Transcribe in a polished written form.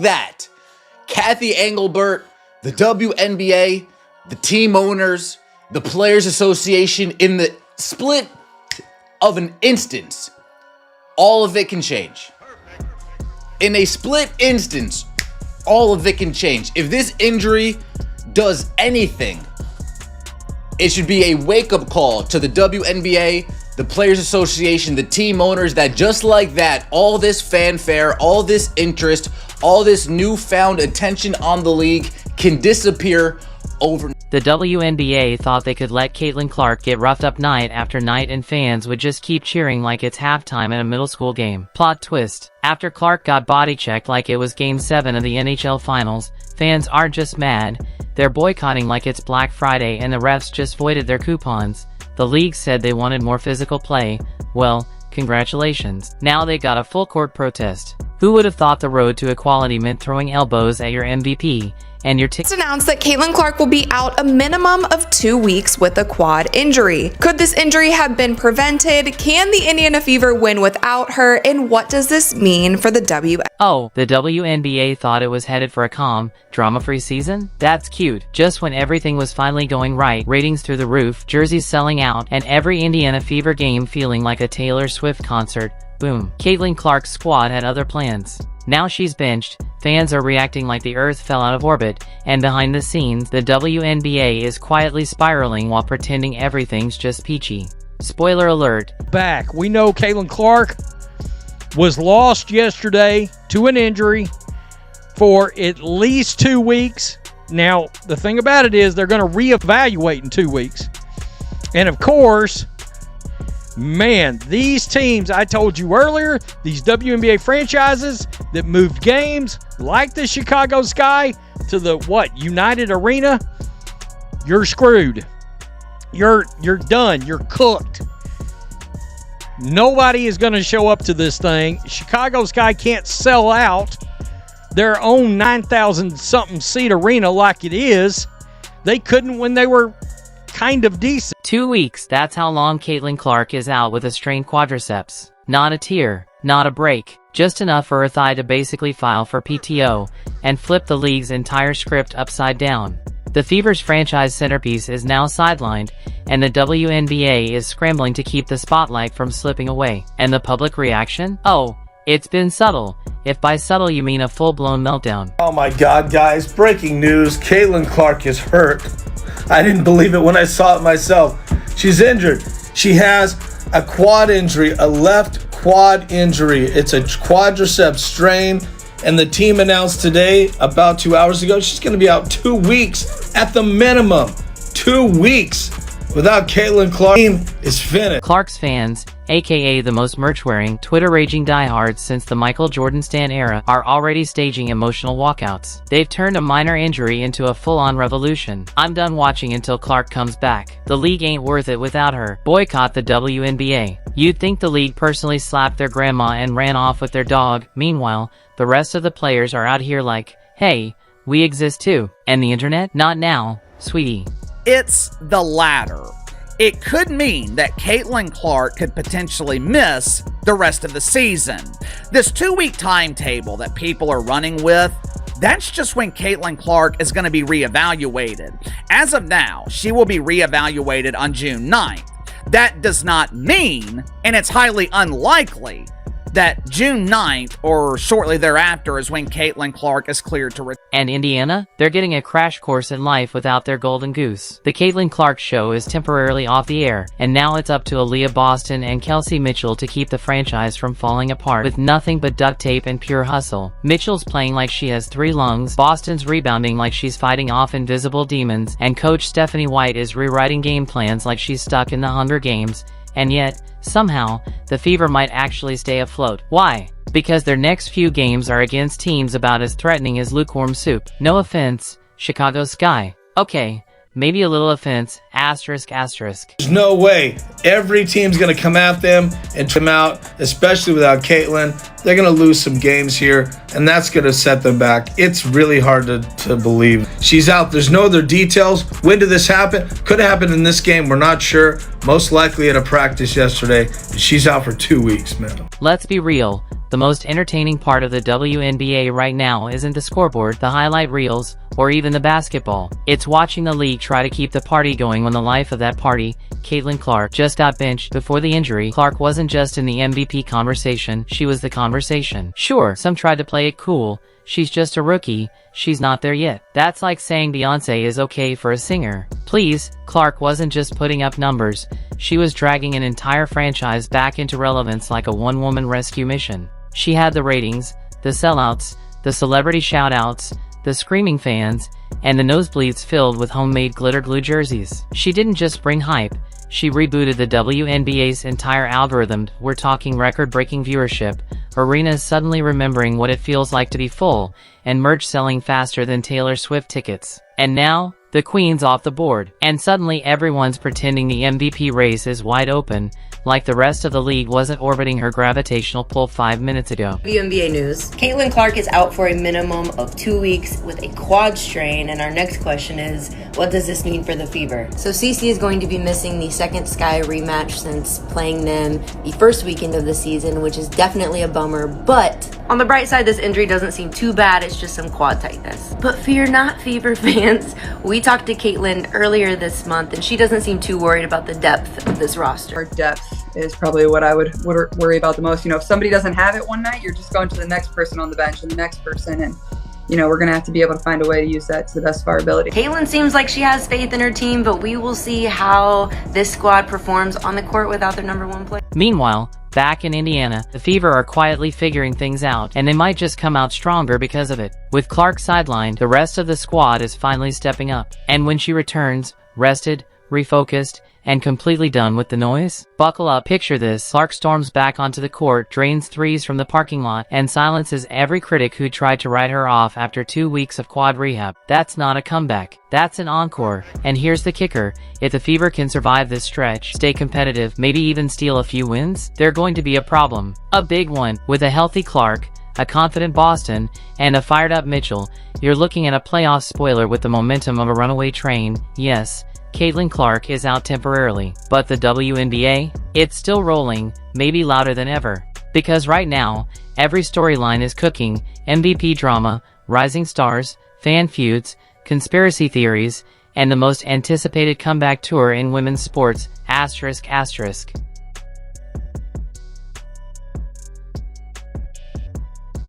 that. Kathy Engelbert, the WNBA, the team owners, the Players Association, in the split of an instance, all of it can change. In a split instance, all of it can change. If this injury does anything, it should be a wake-up call to the WNBA, the Players Association, the team owners, that just like that, all this fanfare, all this interest, all this newfound attention on the league can disappear overnight. The WNBA thought they could let Caitlin Clark get roughed up night after night and fans would just keep cheering like it's halftime at a middle school game. Plot twist. After Clark got body checked like it was Game 7 of the NHL Finals, fans aren't just mad, they're boycotting like it's Black Friday and the refs just voided their coupons. The league said they wanted more physical play. Well, congratulations. Now they got a full court protest. Who would have thought the road to equality meant throwing elbows at your MVP? And your It's announced that Caitlin Clark will be out a minimum of 2 weeks with a quad injury. Could this injury have been prevented? Can the Indiana Fever win without her? And what does this mean for the Oh, the WNBA thought it was headed for a calm, drama-free season? That's cute. Just when everything was finally going right, ratings through the roof, jerseys selling out, and every Indiana Fever game feeling like a Taylor Swift concert, boom. Caitlin Clark's squad had other plans. Now she's benched, fans are reacting like the Earth fell out of orbit, and behind the scenes, the WNBA is quietly spiraling while pretending everything's just peachy. Spoiler alert. Back. We know Caitlin Clark was lost yesterday to an injury for at least 2 weeks. Now, the thing about it is they're going to reevaluate in 2 weeks. And of course, man, these teams, I told you earlier, these WNBA franchises that moved games like the Chicago Sky to the, United Arena, you're screwed. You're done. You're cooked. Nobody is going to show up to this thing. Chicago Sky can't sell out their own 9,000-something seat arena like it is. They couldn't when they were kind of decent. 2 weeks, that's how long Caitlin Clark is out with a strained quadriceps. Not a tear, not a break, just enough for her thigh to basically file for PTO and flip the league's entire script upside down. The Fever's franchise centerpiece is now sidelined, and the WNBA is scrambling to keep the spotlight from slipping away. And the public reaction? Oh, it's been subtle. If by subtle you mean a full-blown meltdown. Oh my God, guys, breaking news. Caitlin Clark is hurt. I didn't believe it when I saw it myself. She's injured. She has a quad injury, a left quad injury. It's a quadriceps strain, and the team announced today, about 2 hours ago, she's going to be out 2 weeks at the minimum. 2 weeks without Caitlin Clark. The team is finished. Clark's fans, aka the most merch-wearing, Twitter-raging diehards since the Michael Jordan stan era, are already staging emotional walkouts. They've turned a minor injury into a full-on revolution. I'm done watching until Clark comes back. The league ain't worth it without her. Boycott the WNBA. You'd think the league personally slapped their grandma and ran off with their dog. Meanwhile, the rest of the players are out here like, hey, we exist too. And the internet? Not now, sweetie. It's the latter. It could mean that Caitlin Clark could potentially miss the rest of the season. This 2-week timetable that people are running with, that's just when Caitlin Clark is going to be reevaluated. As of now, she will be reevaluated on June 9th. That does not mean, and it's highly unlikely, that June 9th or shortly thereafter is when Caitlin Clark is cleared to return. And Indiana? They're getting a crash course in life without their golden goose. The Caitlin Clark show is temporarily off the air, and now it's up to Aaliyah Boston and Kelsey Mitchell to keep the franchise from falling apart with nothing but duct tape and pure hustle. Mitchell's playing like she has 3 lungs, Boston's rebounding like she's fighting off invisible demons, and Coach Stephanie White is rewriting game plans like she's stuck in the Hunger Games. And yet, somehow, the Fever might actually stay afloat. Why? Because their next few games are against teams about as threatening as lukewarm soup. No offense, Chicago Sky. Okay, maybe a little offense, asterisk, asterisk. There's no way every team's going to come at them and trim out, especially without Caitlin. They're going to lose some games here, and that's going to set them back. It's really hard to believe. She's out. There's no other details. When did this happen? Could have happened in this game. We're not sure. Most likely at a practice yesterday. She's out for 2 weeks, man. Let's be real. The most entertaining part of the WNBA right now isn't the scoreboard, the highlight reels, or even the basketball. It's watching the league try to keep the party going when the life of that party, Caitlin Clark, just got benched before the injury. Clark wasn't just in the MVP conversation, she was the conversation. Sure, some tried to play it cool. She's just a rookie, she's not there yet. That's like saying Beyonce is okay for a singer. Please, Clark wasn't just putting up numbers, she was dragging an entire franchise back into relevance like a one-woman rescue mission. She had the ratings, the sellouts, the celebrity shoutouts, the screaming fans, and the nosebleeds filled with homemade glitter glue jerseys. She didn't just bring hype, she rebooted the WNBA's entire algorithm. We're talking record-breaking viewership, arenas suddenly remembering what it feels like to be full, and merch selling faster than Taylor Swift tickets. And now, the Queen's off the board, and suddenly everyone's pretending the MVP race is wide open, like the rest of the league wasn't orbiting her gravitational pull 5 minutes ago. WNBA news. Caitlin Clark is out for a minimum of 2 weeks with a quad strain, and our next question is, what does this mean for the Fever? So Cece is going to be missing the second Sky rematch since playing them the first weekend of the season, which is definitely a bummer, but on the bright side, this injury doesn't seem too bad, it's just some quad tightness. But fear not, Fever fans. We talked to Caitlin earlier this month, and she doesn't seem too worried about the depth of this roster. Our depth is probably what I would worry about the most. You know, if somebody doesn't have it one night, you're just going to the next person on the bench and the next person, and we're going to have to be able to find a way to use that to the best of our ability. Caitlin seems like she has faith in her team, but we will see how this squad performs on the court without their number one player. Meanwhile, back in Indiana, the Fever are quietly figuring things out, and they might just come out stronger because of it. With Clark sidelined, the rest of the squad is finally stepping up. And when she returns, rested, refocused, and completely done with the noise? Buckle up, picture this. Clark storms back onto the court, drains threes from the parking lot, and silences every critic who tried to write her off after 2 weeks of quad rehab. That's not a comeback. That's an encore. And here's the kicker. If the Fever can survive this stretch, stay competitive, maybe even steal a few wins, they're going to be a problem. A big one. With a healthy Clark, a confident Boston, and a fired-up Mitchell, you're looking at a playoff spoiler with the momentum of a runaway train. Yes, Caitlin Clark is out temporarily, but the WNBA? It's still rolling, maybe louder than ever. Because right now, every storyline is cooking: MVP drama, rising stars, fan feuds, conspiracy theories, and the most anticipated comeback tour in women's sports, ***.